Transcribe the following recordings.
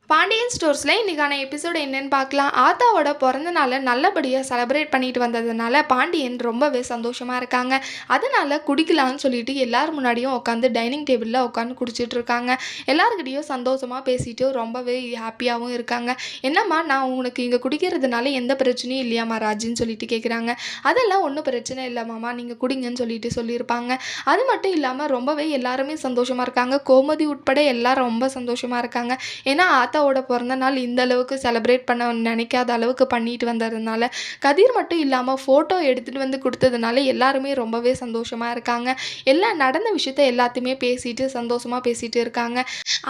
பாண்டியன் ஸ்டோர்ஸில் இன்றைக்கான எபிசோடு என்னென்னு பார்க்கலாம். ஆத்தாவோட பிறந்த நாளை நல்லபடியாக செலிப்ரேட் பண்ணிட்டு வந்ததுனால பாண்டியன் ரொம்பவே சந்தோஷமாக இருக்காங்க. அதனால் குடிக்கலான்னு சொல்லிட்டு எல்லார் முன்னாடியும் உட்காந்து டைனிங் டேபிளில் உட்காந்து குடிச்சிட்டு இருக்காங்க. எல்லாருக்கிட்டையும் சந்தோஷமாக பேசிட்டு ரொம்பவே ஹாப்பியாகவும் இருக்காங்க. என்னம்மா, நான் உனக்கு இங்கே குடிக்கிறதுனால எந்த பிரச்சனையும் இல்லையாம்மா ராஜின்னு சொல்லிட்டு கேட்குறாங்க. அதெல்லாம் ஒன்றும் பிரச்சனை இல்லைம்மாம்மா, நீங்கள் குடிங்கன்னு சொல்லிட்டு சொல்லியிருப்பாங்க. அது மட்டும் இல்லாமல் ரொம்பவே எல்லாருமே சந்தோஷமாக இருக்காங்க. கோமதி உட்பட எல்லாரும் ரொம்ப சந்தோஷமாக இருக்காங்க. ஏன்னா ஆத்தாவோட பிறந்த நாள் இந்த அளவுக்கு செலிப்ரேட் பண்ண நினைக்காத அளவுக்கு பண்ணிட்டு வந்ததுனால, கதிர் மட்டும் இல்லாமல் ஃபோட்டோ எடுத்துகிட்டு வந்து கொடுத்ததுனால எல்லாருமே ரொம்பவே சந்தோஷமாக இருக்காங்க. எல்லாம் நடந்த விஷயத்த எல்லாத்தையுமே பேசிட்டு சந்தோஷமாக பேசிட்டு இருக்காங்க.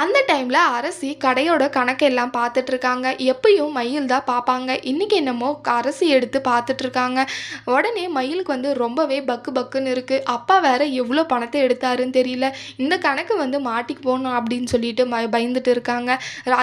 அந்த டைமில் அரசி கடையோட கணக்கெல்லாம் பார்த்துட்ருக்காங்க. எப்பயும் மயில் தான் பார்ப்பாங்க. இன்றைக்கி என்னமோ அரசி எடுத்து பார்த்துட்ருக்காங்க. உடனே மயிலுக்கு வந்து ரொம்பவே பக்கு பக்குன்னு இருக்குது. அப்பா வேற எவ்வளோ பணத்தை எடுத்தாருன்னு தெரியல, இந்த கணக்கு வந்து மாட்டிக்கு போகணும் அப்படின்னு சொல்லிட்டு பயந்துட்டு இருக்காங்க.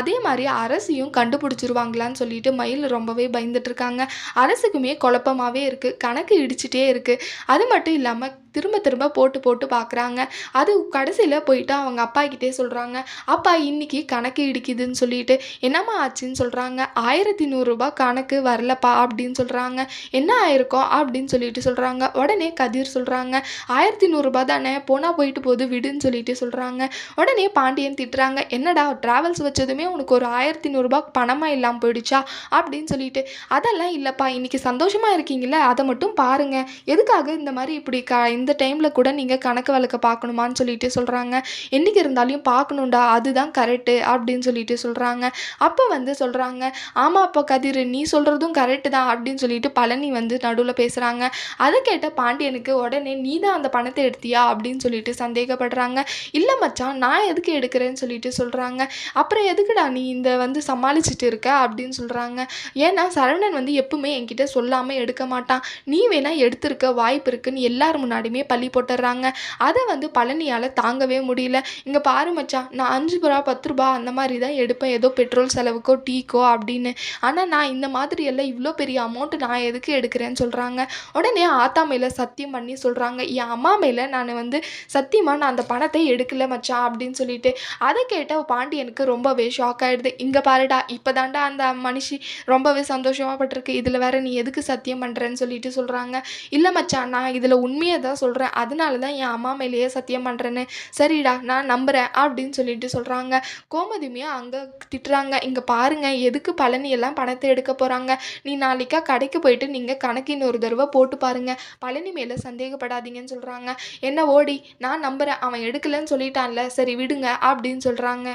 அதே மாதிரி அரசியும் கண்டுபிடிச்சிருவாங்களான்னு சொல்லிட்டு மயில் ரொம்பவே பயந்துட்டுருக்காங்க. அரசுக்குமே குழப்பமாகவே இருக்குது. கணக்கு இடிச்சிட்டே இருக்குது. அது மட்டும் இல்லாமல் திரும்ப திரும்ப போட்டு போட்டு பார்க்குறாங்க. அது கடைசியில் போயிட்டு அவங்க அப்பா கிட்டே சொல்கிறாங்க. அப்பா, இன்னைக்கு கணக்கு இடிக்குதுன்னு சொல்லிட்டு. என்னம்மா ஆச்சுன்னு சொல்கிறாங்க. 1100 கணக்கு வரலப்பா அப்படின்னு சொல்கிறாங்க. என்ன ஆயிருக்கோம் அப்படின்னு சொல்லிட்டு சொல்கிறாங்க. உடனே கதிர் சொல்கிறாங்க, 1100 தானே, போனால் போயிட்டு போகுது விடுன்னு சொல்லிட்டு சொல்கிறாங்க. உடனே பாண்டியன் திட்டுறாங்க, என்னடா ட்ராவல்ஸ் வச்சதுமே உனக்கு ஒரு 1100 பணமாக இல்லாமல் போயிடுச்சா அப்படின்னு சொல்லிட்டு. அதெல்லாம் இல்லைப்பா, இன்னைக்கு சந்தோஷமாக இருக்கீங்களே அதை மட்டும் பாருங்கள், எதுக்காக இந்த மாதிரி இப்படி இந்த டைமில் கூட நீங்கள் கணக்கு வழக்க பார்க்கணுமான்னு சொல்லிட்டு சொல்கிறாங்க. என்றைக்கு இருந்தாலும் பார்க்கணுண்டா, அதுதான் கரெக்டு அப்படின்னு சொல்லிட்டு சொல்கிறாங்க. அப்போ வந்து சொல்கிறாங்க, ஆமாம் அப்போ கதிர், நீ சொல்கிறதும் கரெக்டு தான் அப்படின்னு சொல்லிட்டு பழனி வந்து நடுவில் பேசுகிறாங்க. அதை கேட்ட பாண்டியனுக்கு உடனே நீ தான் அந்த பணத்தை எடுத்தியா அப்படின்னு சொல்லிட்டு சந்தேகப்படுறாங்க. இல்லை மச்சான், நான் எதுக்கு எடுக்கிறேன்னு சொல்லிட்டு சொல்கிறாங்க. அப்புறம் எதுக்குடா நீ இந்த வந்து சமாளிச்சுட்டு இருக்க அப்படின்னு சொல்கிறாங்க. ஏன்னா சரவணன் வந்து எப்பவுமே என்கிட்ட சொல்லாமல் எடுக்க மாட்டான், நீ வேணா எடுத்திருக்க வாய்ப்பு இருக்குன்னு எல்லார் முன்னாடியுமே பள்ளி போட்டுடுறாங்க. அதை வந்து பழனியால் தாங்கவே முடியல. இங்கே பாரு மச்சான், நான் 5 ரூபா 10 ரூபா அந்த மாதிரி தான் எடுப்பேன், ஏதோ பெட்ரோல் செலவுக்கோ டீக்கோ அப்படின்னு. ஆனால் நான் இந்த மாதிரி எல்லாம் இவ்வளோ பெரிய அமௌண்ட்டு நான் எதுக்கு எடுக்கிறேன்னு சொல்கிறாங்க. உடனே ஆத்தா மேலே சத்தியம் பண்ணி சொல்கிறாங்க, என் அம்மா மேலே நான் வந்து சத்தியமாக நான் அந்த பணத்தை எடுக்கல மச்சான் அப்படின்னு சொல்லிட்டு. அதை கேட்ட பாண்டியனுக்கு ரொம்பவே ஷாக் ஆகிடுது. இங்கே பாருடா, இப்போ தாண்டா அந்த மனுஷி ரொம்பவே சந்தோஷமாக பட்டிருக்கு, இதில் வேற நீ எதுக்கு சத்தியம் பண்ணுறேன்னு சொல்லிட்டு சொல்கிறாங்க. இல்லை மச்சான், நான் இதில் உண்மையை தான் சொல்கிறேன், அதனால தான் என் அம்மா மேலேயே சத்தியம் பண்ணுறேன்னு. சரிடா, நான் நம்புகிறேன் அப்படின்னு சொல்லிட்டு சொல்கிறாங்க. கோமதியுமே அங்கே திட்டுறாங்க, இங்கே பாருங்கள், எதுக்கு பழனியெல்லாம் பணத்தை எடுக்க போகிறாங்க, நீ நாளைக்கா கடைக்கு போயிட்டு நீங்கள் கணக்கின் ஒரு தடவை போட்டு பாருங்கள், பழனி மேலே சந்தேகப்படாதீங்கன்னு சொல்கிறாங்க. என்ன ஓடி, நான் நம்புகிறேன், அவன் எடுக்கலன்னு சொல்லிட்டான்ல, சரி விடுங்க அப்படின்னு சொல்கிறாங்க.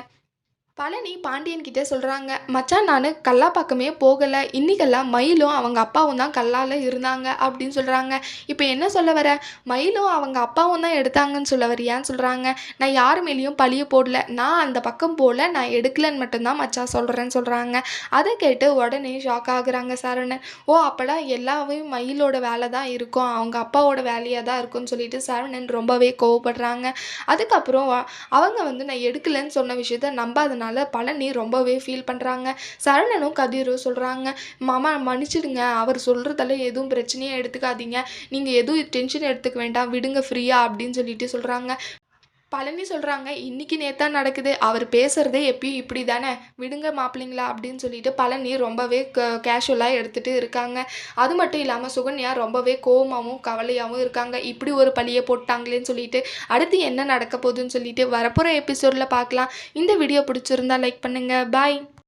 பழனி பாண்டியன் கிட்டே சொல்கிறாங்க, மச்சான் நான் கல்லாப்பாக்கமே போகலை, இன்றைக்கெல்லாம் மயிலும் அவங்க அப்பாவும் தான் கல்லால் இருந்தாங்க அப்படின்னு சொல்கிறாங்க. இப்போ என்ன சொல்ல வர, மயிலும் அவங்க அப்பாவும் தான் எடுத்தாங்கன்னு சொல்ல வரியான்னு சொல்கிறாங்க. நான் யார் மேலேயும் பழிய போடல, நான் அந்த பக்கம் போகல, நான் எடுக்கலன்னு மட்டும்தான் மச்சான் சொல்கிறேன்னு சொல்கிறாங்க. அதை கேட்டு உடனே ஷாக் ஆகுறாங்க சரவணன். ஓ, அப்போலாம் எல்லாமே மயிலோட வேலை தான் இருக்கும், அவங்க அப்பாவோட வேலையாக தான் இருக்கும்னு சொல்லிட்டு சரவணன் ரொம்பவே கோவப்படுறாங்க. அதுக்கப்புறம் அவங்க வந்து நான் எடுக்கலன்னு சொன்ன விஷயத்த நம்பாதனால பழனி ரொம்பவே ஃபீல் பண்ணுறாங்க. சரவணனும் கதிரும் சொல்கிறாங்க, மாமா மன்னிச்சிடுங்க, அவர் சொல்கிறதெல்லாம் எதுவும் பிரச்சனையாக எடுத்துக்காதீங்க, நீங்கள் எதுவும் டென்ஷன் எடுத்துக்க வேண்டாம், விடுங்க ஃப்ரீயா அப்படின்னு சொல்லிட்டு சொல்கிறாங்க. பழனி சொல்கிறாங்க, இன்றைக்கி நேத்தான் நடக்குது, அவர் பேசுகிறதே எப்பயும் இப்படி தானே, விடுங்க மாப்பிள்ளைங்களா அப்படின்னு சொல்லிட்டு பழனி ரொம்பவே கேஷுவலாக எடுத்துகிட்டு இருக்காங்க. அது மட்டும் இல்லாமல் சுகன்யா ரொம்பவே கோவமாகவும் கவலையாகவும் இருக்காங்க. இப்படி ஒரு பழியை போட்டாங்களேன்னு சொல்லிட்டு அடுத்து என்ன நடக்க போகுதுன்னு சொல்லிட்டு வரப்போகிற எபிசோடில் பார்க்கலாம். இந்த வீடியோ பிடிச்சிருந்தா லைக் பண்ணுங்கள். பாய்.